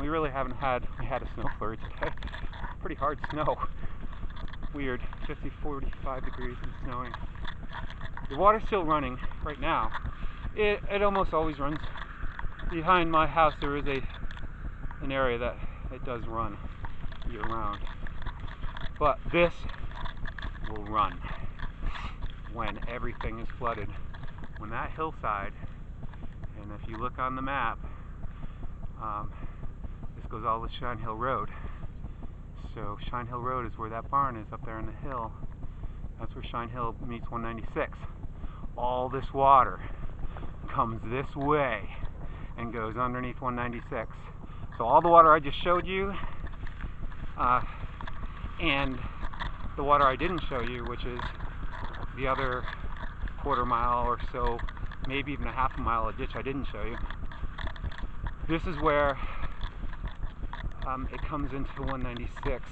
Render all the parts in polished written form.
we really haven't had, we had a snow flurry today. Pretty hard snow. Weird, 50, 45 degrees and snowing. The water's still running right now. It almost always runs. Behind my house there is an area that it does run year round. But this will run when everything is flooded. When that hillside, and if you look on the map, this goes all to Shine Hill Road. So Shine Hill Road is where that barn is, up there on the hill. That's where Shine Hill meets 196. All this water comes this way and goes underneath 196. So all the water I just showed you, and the water I didn't show you, which is the other quarter mile or so, maybe even a half a mile of ditch I didn't show you. This is where it comes into 196,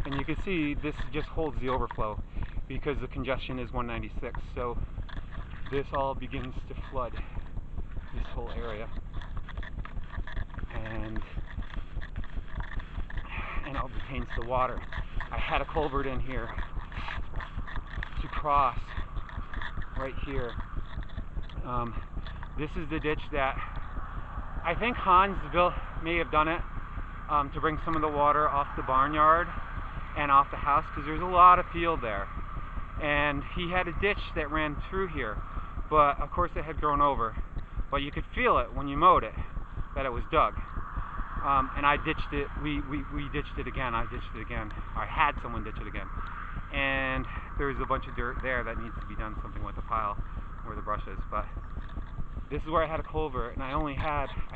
and you can see this just holds the overflow because the congestion is 196. So this all begins to flood this whole area, and all detains the water. I had a culvert in here to cross right here. This is the ditch that I think Hans may have done it to bring some of the water off the barnyard and off the house, because there's a lot of field there. And he had a ditch that ran through here, but of course it had grown over. But you could feel it when you mowed it, that it was dug. And I ditched it, we ditched it again, I ditched it again. I had someone ditch it again. And there's a bunch of dirt there that needs to be done something with the pile where the brush is. But this is where I had a culvert, and I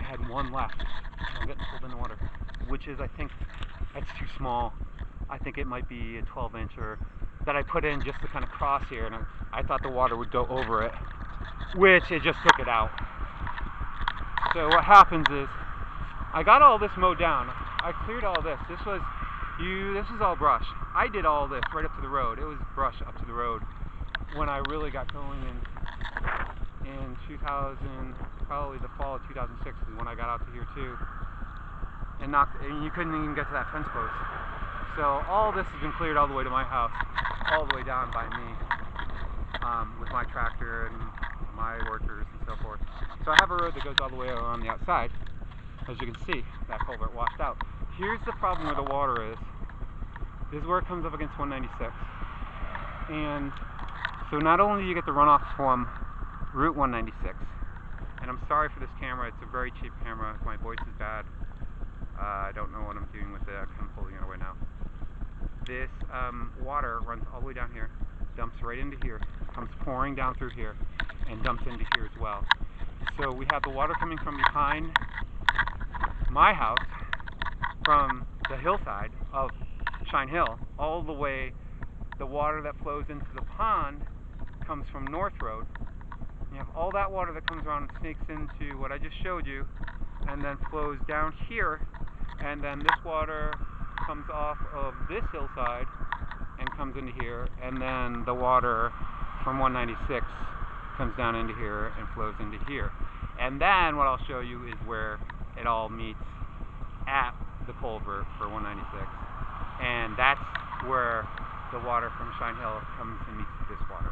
had one left. I'm getting pulled in the water, which is, I think, that's too small. I think it might be a 12-inch or that I put in just to kind of cross here, and I thought the water would go over it, which it just took it out. So what happens is, I got all this mowed down. I cleared all this. This was all brush. I did all this right up to the road. It was brush up to the road when I really got going in 2000, probably the fall of 2006 is when I got out to here too, and you couldn't even get to that fence post. So all this has been cleared all the way to my house, all the way down by me, with my tractor and my workers and so forth. So I have a road that goes all the way around the outside. As you can see, that culvert washed out. Here's the problem where the water is. This is where it comes up against 196. And so not only do you get the runoff from Route 196, and I'm sorry for this camera, it's a very cheap camera, my voice is bad, I don't know what I'm doing with it, I'm holding it away now. This water runs all the way down here, dumps right into here, comes pouring down through here, and dumps into here as well. So we have the water coming from behind my house, from the hillside of Shine Hill, all the way. The water that flows into the pond comes from North Road. You have all that water that comes around and snakes into what I just showed you, and then flows down here, and then this water comes off of this hillside and comes into here, and then the water from 196 comes down into here and flows into here. And then what I'll show you is where it all meets at the culvert for 196, and that's where the water from Shine Hill comes and meets this water.